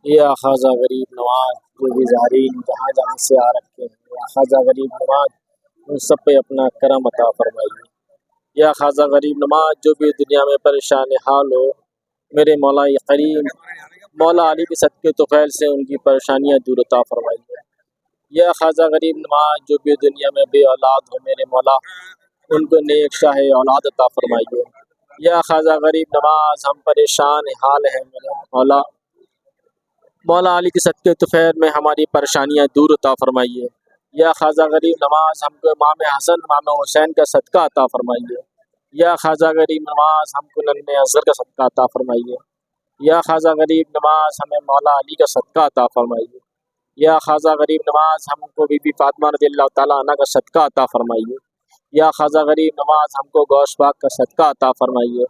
یہ ख़्वाजा गरीब नवाज जो भी ज़ाहिरीन जहाँ जहाँ से आ रखे हैं, या ख़्वाजा गरीब नवाज उन सब पे अपना करम अता फरमाइए। या ख़्वाजा गरीब नवाज जो भी दुनिया में परेशान हाल हो, मेरे मौला करीम मौला अली के सदक़े तुफ़ैल से उनकी परेशानियाँ दूर अता फरमाइए। या ख़्वाजा गरीब नवाज जो भी दुनिया में बे औलाद हो, मेरे मौला उनको नेक शाह औलाद अता फरमाइए। या ख़्वाजा गरीब नवाज हम परेशान हाल हैं, मेरे मौला मौला अली के सदक़े तुफ़ैल में हमारी परेशानियाँ दूर अता फरमाइए। या ख़्वाजा गरीब नवाज हमको इमाम हसन इमाम हुसैन का सदका अता फरमाइए। या ख़्वाजा गरीब नवाज हमको नन्हे अज़हर का सदका अता फरमाइए। या ख़्वाजा गरीब नवाज हमें मौला अली का सदका अता फरमाइए। या ख़्वाजा गरीब नवाज हमको बीबी फातिमा रज़ियल्लाहु तआला अन्हा का सदका अता फरमाइए। या ख़्वाजा गरीब नवाज हमको गौस पाक का सदका अता फरमाइए।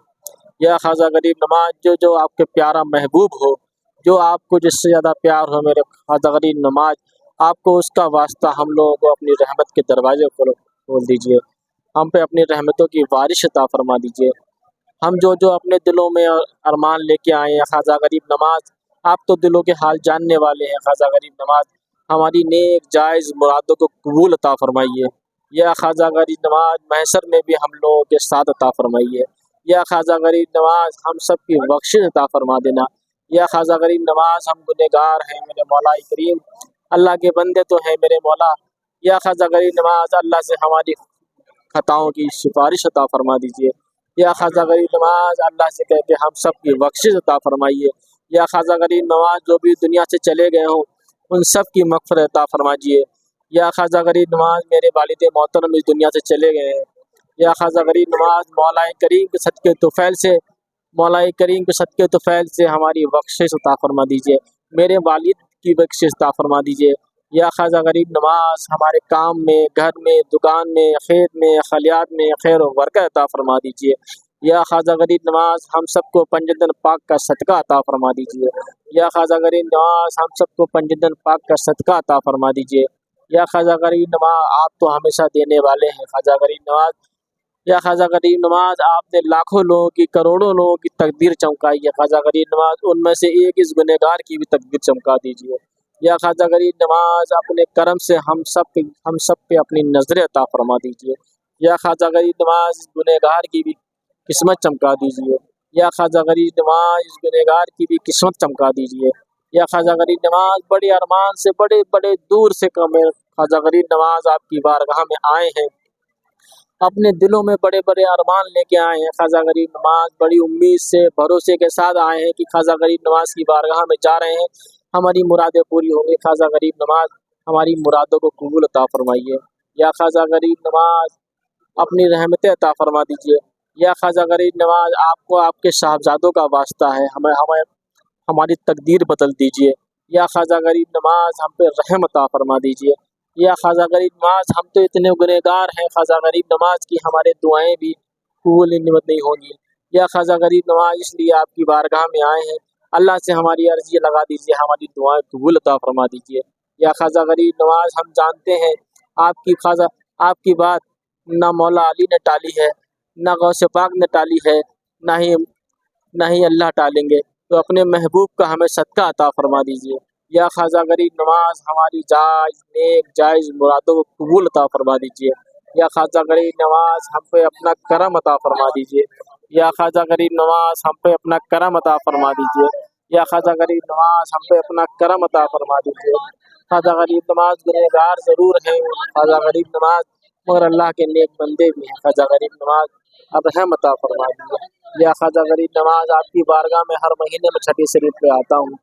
या ख़्वाजा गरीब नवाज जो आपके प्यारा महबूब हो, जो आपको जिससे ज़्यादा प्यार हो, मेरे ख़्वाजा गरीब नवाज आपको उसका वास्ता हम लोगों को अपनी रहमत के दरवाजे खोल दीजिए। हम पे अपनी रहमतों की बारिश अता फरमा दीजिए। हम जो अपने दिलों में अरमान लेके आए हैं, ख़्वाजा गरीब नवाज आप तो दिलों के हाल जानने वाले हैं। ख़्वाजा गरीब नवाज हमारी नेक जायज़ मुरादों को कबूल अता फरमाइए। या ख़्वाजा गरीब नवाज महशर में भी हम लोगों के साथ अता फरमाइए। या ख़्वाजा गरीब नवाज हम सब की बख्शिश अता फरमा देना। या ख़्वाजा गरीब नवाज हम गुनहगार हैं, मेरे मौला करीम अल्लाह के बंदे तो हैं मेरे मौला। या ख़्वाजा गरीब नवाज अल्लाह से हमारी खताओं की सिफारिश अता फरमा दीजिए। या ख़्वाजा गरीब नवाज अल्लाह से कह के हम सब की बख्शिश अता फरमाइए। या ख़्वाजा गरीब नवाज जो भी दुनिया से चले गए हों उन सब की मग़फ़िरत अता फरमाइए। या ख़्वाजा गरीब नवाज मेरे वालिद मोहतरम इस दुनिया से चले गए हैं। या ख़्वाजा गरीब नवाज मौला करीम के सदक़े तुफ़ैल से मौला करीम के सदक़े तुफ़ैल से हमारी बख्शिश अता फरमा दीजिए। मेरे वालिद की बख्शिश अता फरमा दीजिए। या ख़्वाजा गरीब नवाज हमारे काम में, घर में, दुकान में, खेत में, खलियात में खैर व बरकत अता फरमा दीजिए। या ख़्वाजा गरीब नवाज हम सबको पंजतन पाक का सदका अता फरमा दीजिए। या ख़्वाजा गरीब नवाज हम सबको पंजतन पाक का सदका अता फरमा दीजिए। या ख़्वाजा गरीब नवाज आप तो हमेशा देने वाले हैं। ख़्वाजा गरीब नवाज या ख़्वाजा गरीब नवाज आपने लाखों लोगों की, करोड़ों लोगों की तकदीर चमकाई है। ख़्वाजा गरीब नवाज उनमें से एक इस गुनहगार की भी तकदीर चमका दीजिए। या ख़्वाजा गरीब नवाज अपने करम से हम सब पे अपनी नज़रें अता फरमा दीजिए। या ख़्वाजा गरीब नवाज इस गुनहगार की भी किस्मत चमका दीजिए। या ख़्वाजा गरीब नवाज इस गुनहगार की भी किस्मत चमका दीजिए। या ख़्वाजा गरीब नवाज बड़े अरमान से, बड़े बड़े दूर से ख़्वाजा गरीब नवाज आपकी बारगाह में आए हैं, अपने दिलों में बड़े बड़े अरमान लेके आए हैं। ख़्वाजा गरीब नवाज बड़ी उम्मीद से, भरोसे के साथ आए हैं कि ख़्वाजा गरीब नवाज की बारगाह में जा रहे हैं, हमारी मुरादें पूरी होंगी। ख़्वाजा गरीब नवाज हमारी मुरादों को कबूल अता फरमाइए। या ख़्वाजा गरीब नवाज अपनी रहमतें अता फरमा दीजिए। या ख़्वाजा गरीब नवाज आपको आपके साहबजादों का वास्ता है, हमें हमें हमारी तकदीर बदल दीजिए। या ख़्वाजा गरीब नवाज हम पे रहम अता फरमा दीजिए। या ख़्वाजा गरीब नवाज हम तो इतने गुनहगार हैं ख़्वाजा गरीब नवाज की हमारे दुआएं भी कबूल नहीं होंगी। या ख़्वाजा गरीब नवाज इसलिए आपकी बारगाह में आए हैं, अल्लाह से हमारी अर्जी लगा दीजिए, हमारी दुआएं कबूल अता फरमा दीजिए। या ख़्वाजा गरीब नवाज हम जानते हैं आपकी बात ना मौला अली ने टाली है, ना गौसे पाक ने टाली है, ना ही अल्लाह टालेंगे। तो अपने महबूब का हमें सदका अता फरमा दीजिए। या ख़्वाजा गरीब नवाज हमारी नेक जायज़ मुरादों को कबूल अता फरमा दीजिए। या ख़्वाजा गरीब नवाज हम पे अपना करम अता फरमा दीजिए। या ख़्वाजा गरीब नवाज हम पे अपना करम अता फरमा दीजिए। या ख़्वाजा गरीब नवाज हम पे अपना करम अता फरमा दीजिए। ख़्वाजा गरीब नवाज गुनहगार ज़रूर हैं ख़्वाजा गरीब नवाज, मगर अल्लाह के नेक बंदे भी हैं। ख़्वाजा गरीब नवाज अब रहम अता फरमा दीजिए। या ख़्वाजा गरीब नवाज आपकी बारगाह में हर महीने में छठी शरीफ पे आता हूँ,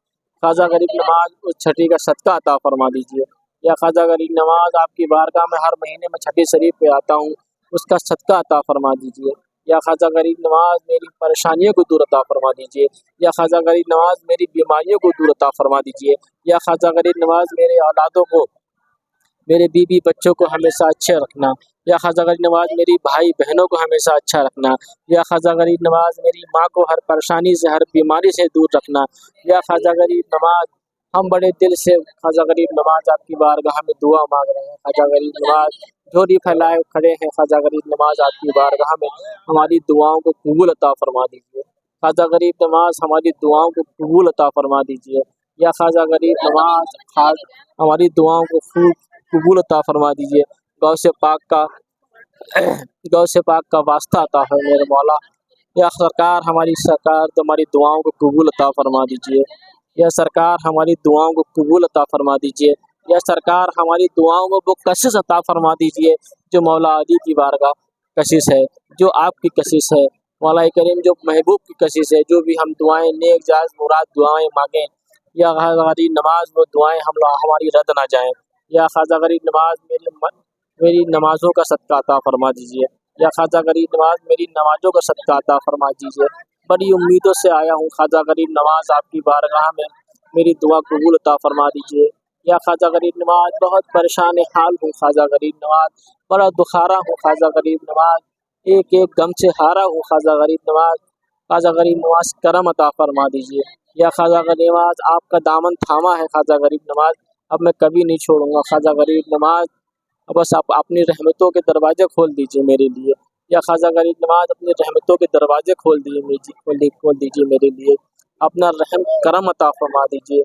ख़्वाजा गरीब नवाज उस छठी का सदका अता फरमा दीजिए। या ख़्वाजा गरीब नवाज आपकी बारगाह में हर महीने में छठी शरीफ पे आता हूँ, उसका सदका अता फरमा दीजिए। या ख़्वाजा गरीब नवाज मेरी परेशानियों को दूर अता फरमा दीजिए। या ख़्वाजा गरीब नवाज मेरी बीमारियों को दूर अता फरमा दीजिए। या ख़्वाजा गरीब नवाज मेरे औलादों को, मेरे बीवी बच्चों को हमेशा अच्छे रखना। या ख़्वाजा गरीब नवाज मेरी भाई बहनों को हमेशा अच्छा रखना। या ख़्वाजा गरीब नवाज मेरी माँ को हर परेशानी से, हर बीमारी से दूर रखना। या ख़्वाजा गरीब नवाज हम बड़े दिल से ख़्वाजा गरीब नवाज आपकी बारगाह में दुआ मांग रहे हैं। ख़्वाजा गरीब नवाज झोली फैलाए खड़े हैं, ख़्वाजा गरीब नवाज आपकी बारगाह में हमारी दुआओं को कबूल अता फरमा दीजिए। ख़्वाजा गरीब नवाज हमारी दुआओं को कबूल अता फरमा दीजिए। या ख्वाजा गरीब नवाज हमारी दुआओं को खूब कबूल अता फरमा दीजिए। गौ से पाक का वास्ता अता है मेरे मौला। या सरकार हमारी तुम्हारी दुआओं को कबूल अता फरमा दीजिए। या सरकार हमारी दुआओं को कबूल अता फरमा दीजिए। या सरकार हमारी दुआओं को वो कशिश अता फरमा दीजिए जो मौला अली की बारगाह कशिश है, जो आपकी कशिश है मौला करीम, जो महबूब की कशिश है। जो भी हम दुआएं नेक जायज़ मुराद दुआएं मांगें, या ख्वाजा गरीब नवाज वो दुआएं हमारी रद्द ना जाएं। या ख्वाजा गरीब नवाज मेरी नमाज़ों का सदका अता फरमा दीजिए। या ख्वाजा गरीब नवाज मेरी नमाज़ों का सदका अता फरमा दीजिए। बड़ी उम्मीदों से आया हूँ ख्वाजा गरीब नवाज आपकी बारगाह में, मेरी दुआ कबूल अता फरमा दीजिए। या ख्वाजा गरीब नवाज बहुत परेशान हाल हूँ ख्वाजा गरीब नवाज, बड़ा दुखारा हूँ ख्वाजा गरीब नवाज, एक एक गम से हारा हूँ ख्वाजा गरीब नवाज। ख्वाजा गरीब नवाज करम अता फरमा दीजिए। या ख्वाजा गरीब नवाज आपका दामन थामा है ख्वाजा गरीब नवाज, अब मैं कभी नहीं छोड़ूंगा ख्वाजा गरीब नवाज। बस आप अपनी रहमतों के दरवाजे खोल दीजिए मेरे लिए। या ख्वाजा गरीब नवाज अपनी रहमतों के दरवाजे खोल दीजिए मेरे लिए। अपना रहम करम अता फरमा दीजिए,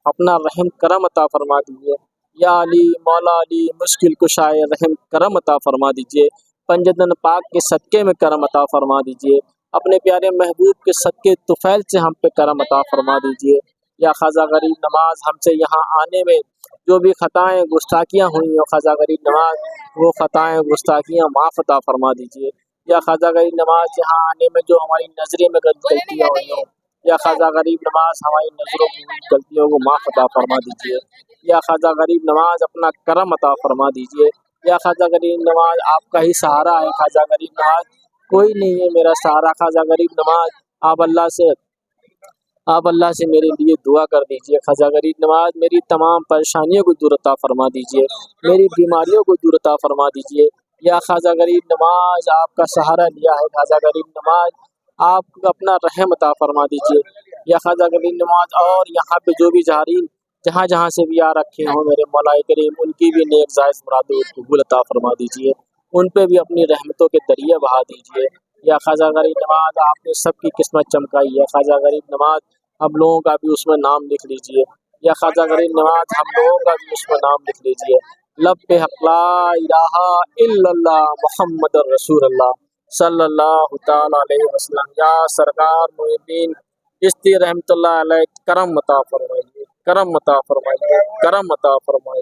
अपना रहम करम अता फरमा दीजिए। या अली मौला अली मुश्किल कुशाए रहम करम अता फरमा दीजिए। पंजतन पाक के सदक़े में करम अता फरमा दीजिए। अपने प्यारे महबूब के सदक़े तुफ़ैल से हम पे करम अता फरमा दीजिए। या ख्वाजा गरीब नवाज हमसे यहाँ आने में जो भी ख़ताएँ गुस्ताखियाँ हुई हैं ख्वाजा गरीब नवाज वो ख़ताएँ गुस्ताखियाँ माफ़ अता फरमा दीजिए। या ख्वाजा गरीब नवाज यहाँ आने में जो हमारी नज़रें में गलतियाँ हुई हों, या ख्वाजा गरीब नवाज हमारी नज़रों की गलतियों को माफ़ अता फरमा दीजिए। या ख्वाजा गरीब नवाज अपना करम अता फरमा दीजिए। या ख्वाजा गरीब नवाज आपका ही सहारा है ख्वाजा गरीब नवाज, कोई नहीं है मेरा सहारा ख्वाजा गरीब नवाज। आप अल्लाह से मेरे लिए दुआ कर दीजिए ख्वाजा गरीब नवाज, मेरी तमाम परेशानियों को दूर अता फरमा दीजिए, मेरी बीमारियों को दूर अता फरमा दीजिए। या ख्वाजा गरीब नवाज आपका सहारा लिया है ख्वाजा गरीब नवाज, आप अपना रहम अता फरमा दीजिए। या ख्वाजा गरीब नवाज और यहाँ पे जो भी ज़ाहिरीन जहाँ जहाँ से भी आ रखे हों मेरे मौला करीम, उनकी भी नेक जायज़ मुरादों को कबूल अता फरमा दीजिए, उन पे भी अपनी रहमतों के दरिया बहा दीजिए। या ख्वाजा गरीब नवाज आपने सबकी किस्मत चमकाई है ख्वाजा गरीब नवाज, हम लोगों का भी उसमें नाम लिख लीजिए। या ख्वाजा गरीब नवाज हम लोगों का भी उसमें नाम लिख लीजिए। लब पे हक़ ला इलाहा इल्लल्लाह मुहम्मदुर रसूलुल्लाह सल्लल्लाहु तआला अलैहि वसल्लम। या सरकार मुहिद्दीन चिश्ती रहमतुल्लाह अलैह करम अता फरमाइए, करम अता फरमाइए, करम अता फरमाइए।